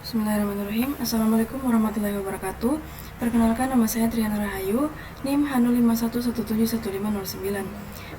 Bismillahirrahmanirrahim. Assalamualaikum warahmatullahi wabarakatuh. Perkenalkan, nama saya Triana Rahayu, NIM H0511711509.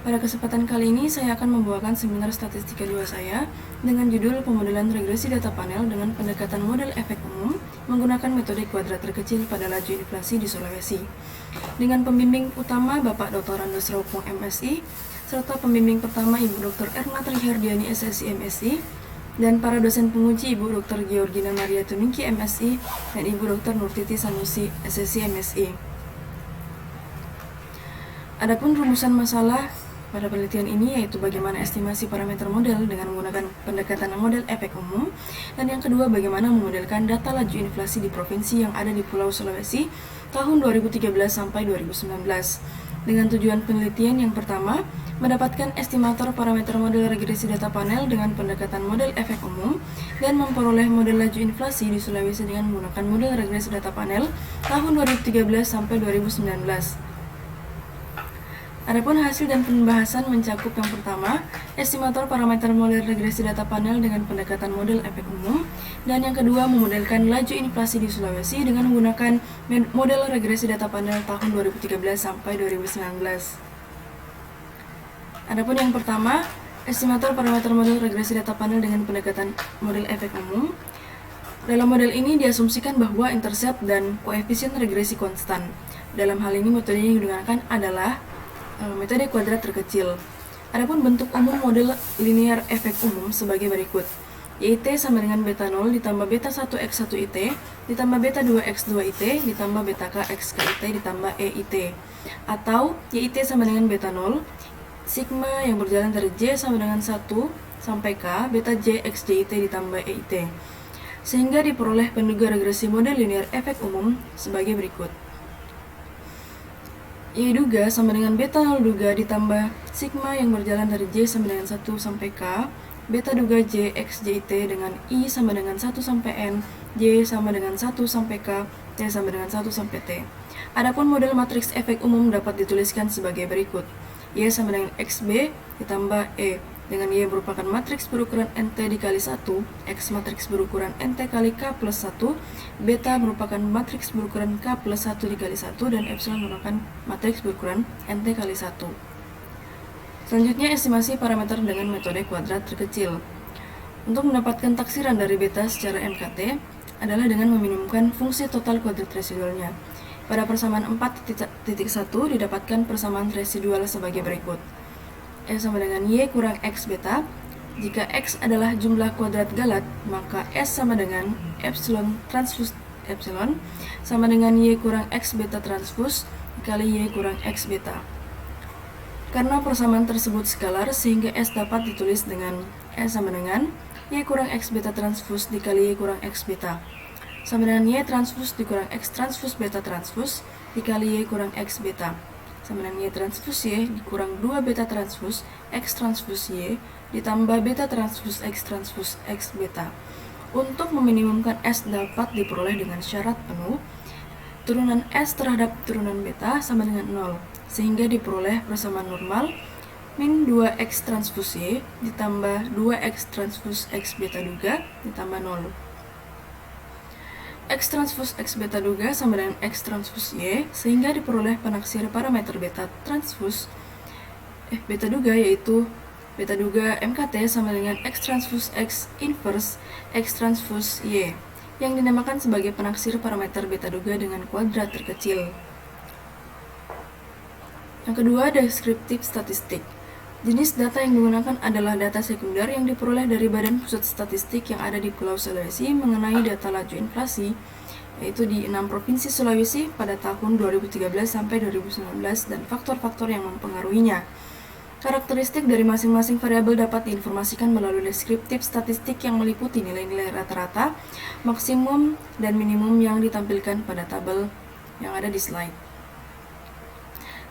Pada kesempatan kali ini saya akan membawakan seminar statistika 2 saya dengan judul pemodelan regresi data panel dengan pendekatan model efek umum menggunakan metode kuadrat terkecil pada laju inflasi di Sulawesi. Dengan pembimbing utama Bapak Dr. Randos Raupung MSI serta pembimbing pertama Ibu Dr. Erna Trihardiani SSI MSI dan para dosen penguji Ibu Dr. Georgina Maria Tuningki MSI dan Ibu Dr. Nurtiti Sanusi SSI MSI. Adapun rumusan masalah pada penelitian ini yaitu bagaimana estimasi parameter model dengan menggunakan pendekatan model efek umum, dan yang kedua bagaimana memodelkan data laju inflasi di provinsi yang ada di Pulau Sulawesi tahun 2013 sampai 2019. Dengan tujuan penelitian yang pertama, mendapatkan estimator parameter model regresi data panel dengan pendekatan model efek umum dan memperoleh model laju inflasi di Sulawesi dengan menggunakan model regresi data panel tahun 2013 sampai 2019. Adapun hasil dan pembahasan mencakup yang pertama, estimator parameter model regresi data panel dengan pendekatan model efek umum, dan yang kedua memodelkan laju inflasi di Sulawesi dengan menggunakan model regresi data panel tahun 2013 sampai 2019. Adapun yang pertama, estimator parameter model regresi data panel dengan pendekatan model efek umum. Dalam model ini diasumsikan bahwa intercept dan koefisien regresi konstan. Dalam hal ini metode yang digunakan adalah metode kuadrat terkecil. Adapun bentuk umum model linear efek umum sebagai berikut. YIT sama dengan beta 0 ditambah beta 1x1IT ditambah beta 2x2IT ditambah beta k x-IT ditambah EIT. Atau YIT sama dengan beta 0 sigma yang berjalan dari J sama dengan 1 sampai K beta J x JIT ditambah EIT. Sehingga diperoleh penduga regresi model linear efek umum sebagai berikut. Y duga sama dengan beta 0 duga ditambah sigma yang berjalan dari J sama dengan 1 sampai K beta duga J x JT dengan I sama dengan 1 sampai N, J sama dengan 1 sampai K, T sama dengan 1 sampai T. Adapun model matriks efek umum dapat dituliskan sebagai berikut. Y sama dengan XB ditambah E, dengan Y merupakan matriks berukuran NT dikali 1, X matriks berukuran NT kali K plus 1, Beta merupakan matriks berukuran K plus 1 dikali 1, dan Epsilon merupakan matriks berukuran NT kali 1. Selanjutnya, estimasi parameter dengan metode kuadrat terkecil. Untuk mendapatkan taksiran dari beta secara MKT adalah dengan meminimumkan fungsi total kuadrat residualnya. Pada persamaan 4.1 didapatkan persamaan residual sebagai berikut. S sama dengan Y kurang X beta. Jika X adalah jumlah kuadrat galat, maka S sama dengan Epsilon transpus Epsilon sama dengan Y kurang X beta transpus dikali Y kurang X beta. Karena persamaan tersebut skalar, sehingga S dapat ditulis dengan S sama dengan Y kurang X beta transpus dikali Y kurang X beta sama dengan Y transpus dikurang X transpus beta transpus dikali Y kurang X beta sama dengan Y transpus Y dikurang 2 beta transpus X transpus Y ditambah beta transpus X transpus X beta. Untuk meminimumkan S dapat diperoleh dengan syarat penuh. Turunan S terhadap turunan beta sama dengan 0, sehingga diperoleh persamaan normal min 2X transpus Y ditambah 2X transpus X beta duga ditambah 0. X transpus X beta duga sama dengan X transpus Y, sehingga diperoleh penaksir parameter beta transpus beta duga, yaitu beta duga MKT sama dengan X transpus X inverse X transpus Y, yang dinamakan sebagai penaksir parameter beta duga dengan kuadrat terkecil. Yang kedua, deskriptif statistik. Jenis data yang digunakan adalah data sekunder yang diperoleh dari Badan Pusat Statistik yang ada di Pulau Sulawesi mengenai data laju inflasi, yaitu di 6 provinsi Sulawesi pada tahun 2013 sampai 2019 dan faktor-faktor yang mempengaruhinya. Karakteristik dari masing-masing variabel dapat diinformasikan melalui deskriptif statistik yang meliputi nilai-nilai rata-rata, maksimum, dan minimum yang ditampilkan pada tabel yang ada di slide.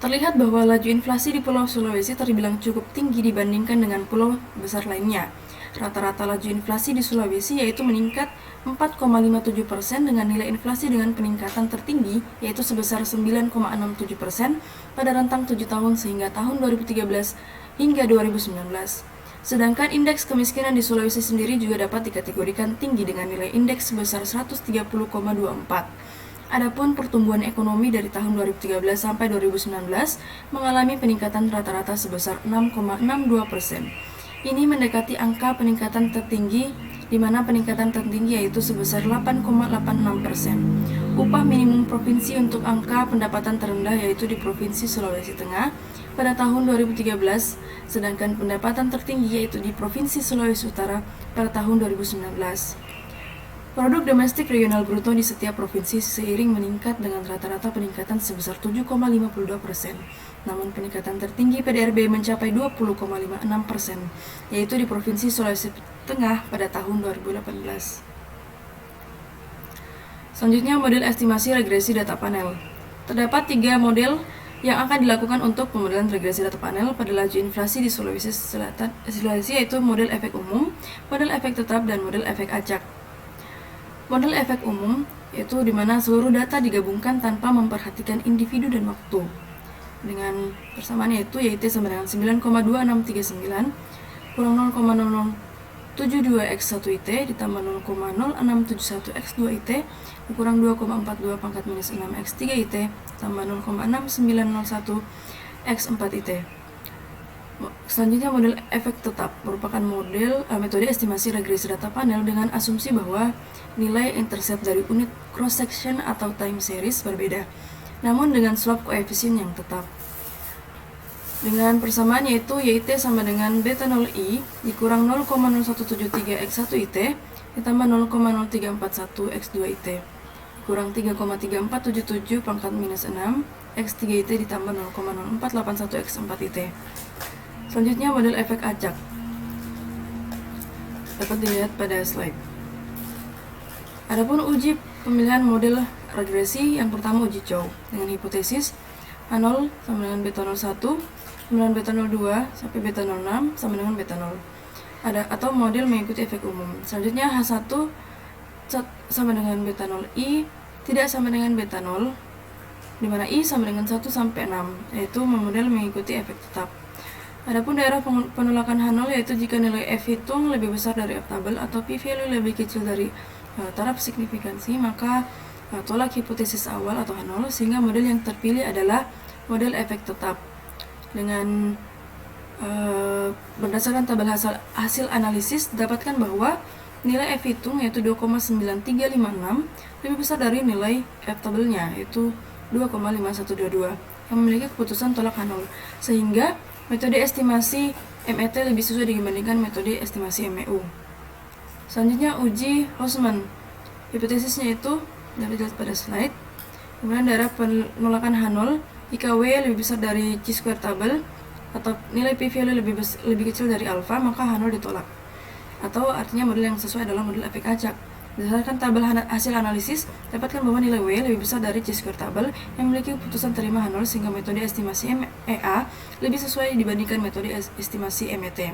Terlihat bahwa laju inflasi di Pulau Sulawesi terbilang cukup tinggi dibandingkan dengan pulau besar lainnya. Rata-rata laju inflasi di Sulawesi yaitu meningkat 4,57% dengan nilai inflasi dengan peningkatan tertinggi yaitu sebesar 9,67% pada rentang 7 tahun sehingga tahun 2013 hingga 2019. Sedangkan indeks kemiskinan di Sulawesi sendiri juga dapat dikategorikan tinggi dengan nilai indeks sebesar 130,24. Adapun pertumbuhan ekonomi dari tahun 2013 sampai 2019 mengalami peningkatan rata-rata sebesar 6,62%. Ini mendekati angka peningkatan tertinggi, di mana peningkatan tertinggi yaitu sebesar 8,86%. Upah minimum provinsi untuk angka pendapatan terendah yaitu di Provinsi Sulawesi Tengah pada tahun 2013, sedangkan pendapatan tertinggi yaitu di Provinsi Sulawesi Utara pada tahun 2019. Produk domestik regional bruto di setiap provinsi seiring meningkat dengan rata-rata peningkatan sebesar 7,52%. Namun peningkatan tertinggi PDRB mencapai 20,56%, yaitu di Provinsi Sulawesi Tengah pada tahun 2018. Selanjutnya, model estimasi regresi data panel. Terdapat 3 model yang akan dilakukan untuk pemodelan regresi data panel pada laju inflasi di Sulawesi Selatan, yaitu model efek umum, model efek tetap, dan model efek acak. Model efek umum yaitu di mana seluruh data digabungkan tanpa memperhatikan individu dan waktu. Dengan persamaan yaitu YT sama dengan 9,2639 kurang 0,0072 X 1 IT ditambah 0,0671 X 2 IT kurang 2,42 pangkat minus 6 X 3 IT tambah 0,6901 X 4 IT. Selanjutnya, model efek tetap merupakan metode estimasi regresi data panel dengan asumsi bahwa nilai intercept dari unit cross section atau time series berbeda, namun dengan slope koefisien yang tetap. Dengan persamaan yaitu YT sama dengan beta 0i dikurang 0,0173 X 1 IT ditambah 0,0341 X 2 IT kurang 3,3477 pangkat minus 6 X 3 IT ditambah 0,0481 X 4 IT. Selanjutnya, model efek acak dapat dilihat pada slide. Adapun uji pemilihan model regresi, yang pertama uji Chow dengan hipotesis H0 sama dengan beta 01, kemudian beta 02 sampai beta 06 sama dengan beta 0. Atau model mengikuti efek umum. Selanjutnya H1 sama dengan beta 0i tidak sama dengan beta 0, di mana i sama dengan 1 sampai 6, yaitu model mengikuti efek tetap. Adapun daerah penolakan H0 yaitu jika nilai F hitung lebih besar dari F tabel atau p-value lebih kecil dari taraf signifikansi, maka tolak hipotesis awal atau H0 sehingga model yang terpilih adalah model efek tetap. Dengan berdasarkan tabel hasil analisis didapatkan bahwa nilai F hitung yaitu 2,9356 lebih besar dari nilai F tabelnya yaitu 2,5122 yang memiliki keputusan tolak H0, sehingga metode estimasi MET lebih sesuai dibandingkan metode estimasi MEU. Selanjutnya uji Hausman. Hipotesisnya itu dapat dilihat pada slide. Kemudian daerah penolakan H0 jika W lebih besar dari chi-square tabel atau nilai p-value lebih kecil dari alfa, maka H0 ditolak. Atau artinya model yang sesuai adalah model efek acak. Berdasarkan tabel hasil analisis, dapatkan bahwa nilai W lebih besar dari chi-square tabel yang memiliki keputusan terima H0 sehingga metode estimasi MEA lebih sesuai dibandingkan metode estimasi MET.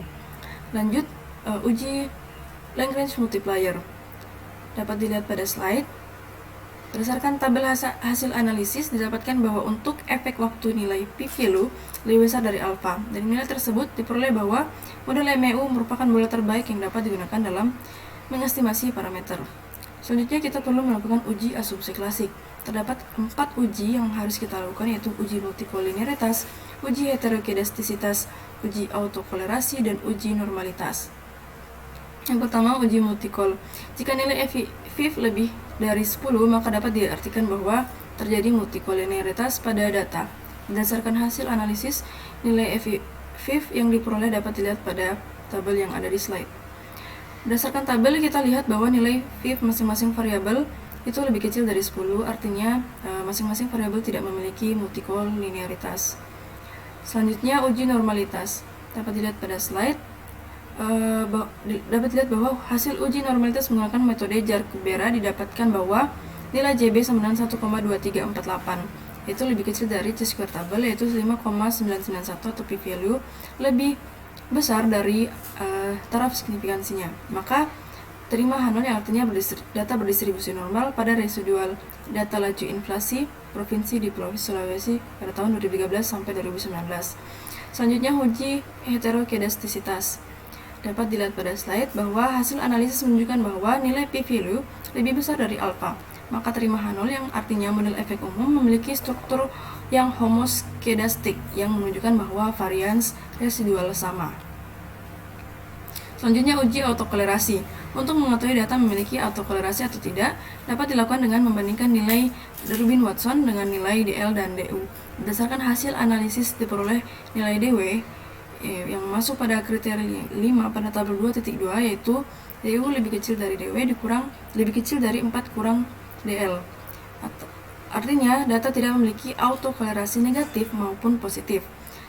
Lanjut, uji Lagrange multiplier. Dapat dilihat pada slide. Berdasarkan tabel hasil analisis, didapatkan bahwa untuk efek waktu nilai p-value lebih besar dari alfa. Dari nilai tersebut diperoleh bahwa model MEU merupakan model terbaik yang dapat digunakan dalam mengestimasi parameter. Selanjutnya kita perlu melakukan uji asumsi klasik. Terdapat 4 uji yang harus kita lakukan, yaitu uji multikolinearitas, uji heterokedastisitas, uji autokolerasi, dan uji normalitas. Yang pertama, uji multikol. Jika nilai FIF lebih dari 10, maka dapat diartikan bahwa terjadi multikolinearitas pada data. Berdasarkan hasil analisis, nilai FIF yang diperoleh dapat dilihat pada tabel yang ada di slide. Berdasarkan tabel kita lihat bahwa nilai FIF masing-masing variabel itu lebih kecil dari 10, artinya masing-masing variabel tidak memiliki multikolinearitas. Selanjutnya uji normalitas. Dapat dilihat pada slide. Dapat dilihat bahwa hasil uji normalitas menggunakan metode Jarque-Bera didapatkan bahwa nilai JB sama dengan 1,2348, itu lebih kecil dari chi-square tabel yaitu 5,991 atau p-value lebih besar dari taraf signifikansinya. Maka terima H0 yang artinya data berdistribusi normal pada residual data laju inflasi provinsi di Provinsi Sulawesi pada tahun 2013 sampai 2019. Selanjutnya uji heterokedastisitas. dapat dilihat pada slide bahwa hasil analisis menunjukkan bahwa nilai p-value lebih besar dari alpha. Maka terima H0 yang artinya model efek umum memiliki struktur yang homoskedastik yang menunjukkan bahwa varians residual sama. Selanjutnya uji autokolerasi. Untuk mengetahui data memiliki autokolerasi atau tidak, dapat dilakukan dengan membandingkan nilai Durbin-Watson dengan nilai DL dan DU. Berdasarkan hasil analisis diperoleh nilai DW yang masuk pada kriteria 5 pada tabel 2.2, yaitu DU lebih kecil dari DW lebih kecil dari 4 kurang DL. Artinya data tidak memiliki autokolerasi negatif maupun positif.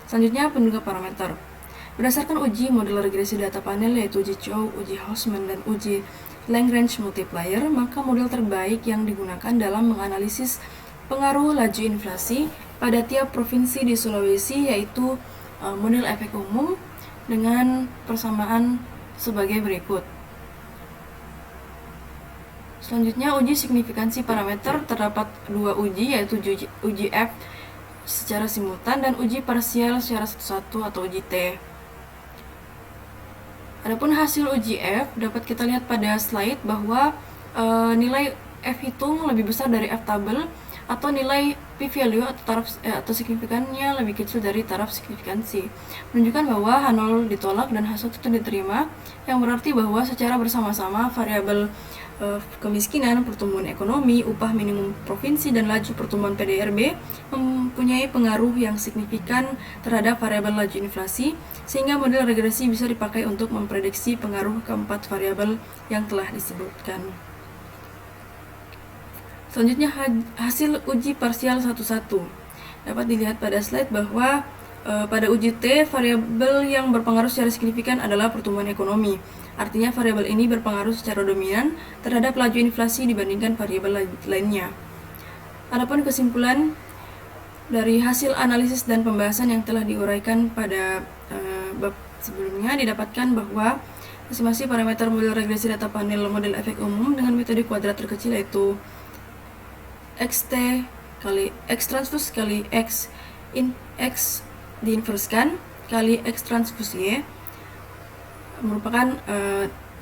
Selanjutnya penduga parameter. Berdasarkan uji model regresi data panel yaitu uji Chow, uji Hausman, dan uji Lagrange multiplier, maka model terbaik yang digunakan dalam menganalisis pengaruh laju inflasi pada tiap provinsi di Sulawesi yaitu model efek umum dengan persamaan sebagai berikut. Selanjutnya uji signifikansi parameter. Terdapat dua uji yaitu uji F secara simultan dan uji parsial secara satu-satu atau uji T. Adapun hasil uji F dapat kita lihat pada slide bahwa nilai F hitung lebih besar dari F tabel, atau nilai p-value atau signifikannya lebih kecil dari taraf signifikansi, menunjukkan bahwa H0 ditolak dan H1 itu diterima, yang berarti bahwa secara bersama-sama variabel kemiskinan, pertumbuhan ekonomi, upah minimum provinsi, dan laju pertumbuhan PDRB mempunyai pengaruh yang signifikan terhadap variabel laju inflasi, sehingga model regresi bisa dipakai untuk memprediksi pengaruh keempat variabel yang telah disebutkan. Selanjutnya hasil uji parsial 1-1. Dapat dilihat pada slide bahwa pada uji T, variabel yang berpengaruh secara signifikan adalah pertumbuhan ekonomi. Artinya variabel ini berpengaruh secara dominan terhadap laju inflasi dibandingkan variabel lainnya. Adapun kesimpulan dari hasil analisis dan pembahasan yang telah diuraikan pada bab sebelumnya, didapatkan bahwa estimasi parameter model regresi data panel model efek umum dengan metode kuadrat terkecil yaitu xt kali x transpose kali x diinverskan kali x transpose y merupakan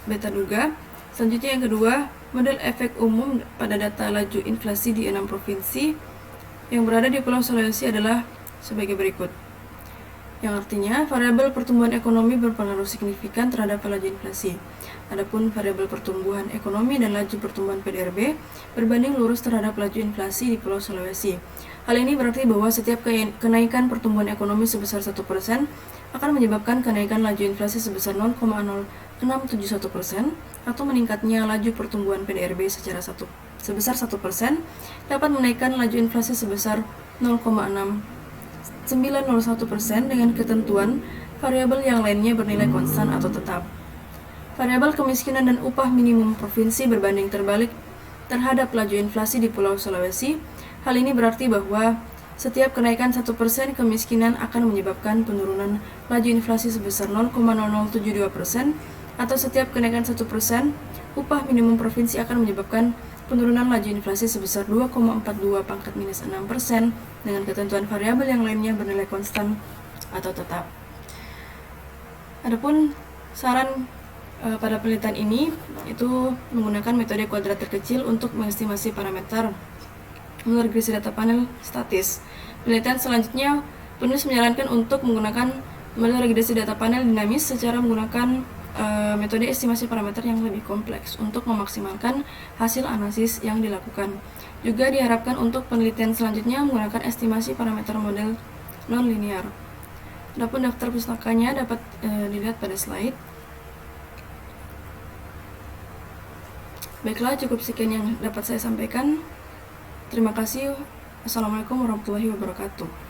beta duga. Selanjutnya yang kedua, model efek umum pada data laju inflasi di 6 provinsi yang berada di Pulau Sulawesi adalah sebagai berikut, yang artinya variabel pertumbuhan ekonomi berpengaruh signifikan terhadap laju inflasi. Adapun variabel pertumbuhan ekonomi dan laju pertumbuhan PDRB berbanding lurus terhadap laju inflasi di Pulau Sulawesi. Hal ini berarti bahwa setiap kenaikan pertumbuhan ekonomi sebesar 1% akan menyebabkan kenaikan laju inflasi sebesar 0,0671%, atau meningkatnya laju pertumbuhan PDRB sebesar 1% dapat menaikkan laju inflasi sebesar 0,6901% dengan ketentuan variabel yang lainnya bernilai konstan atau tetap. Variabel kemiskinan dan upah minimum provinsi berbanding terbalik terhadap laju inflasi di Pulau Sulawesi. Hal ini berarti bahwa setiap kenaikan 1% kemiskinan akan menyebabkan penurunan laju inflasi sebesar 0,0072%, atau setiap kenaikan 1% upah minimum provinsi akan menyebabkan penurunan laju inflasi sebesar 2,42 pangkat minus 6% dengan ketentuan variabel yang lainnya bernilai konstan atau tetap. Adapun saran pada penelitian ini itu menggunakan metode kuadrat terkecil untuk mengestimasi parameter model regresi data panel statis. Penelitian selanjutnya, penulis menyarankan untuk menggunakan model regresi data panel dinamis secara menggunakan metode estimasi parameter yang lebih kompleks untuk memaksimalkan hasil analisis yang dilakukan. Juga diharapkan untuk penelitian selanjutnya menggunakan estimasi parameter model non-linear. Adapun daftar pustakanya dapat dilihat pada slide. Baiklah, cukup sekian yang dapat saya sampaikan. Terima kasih. Assalamualaikum warahmatullahi wabarakatuh.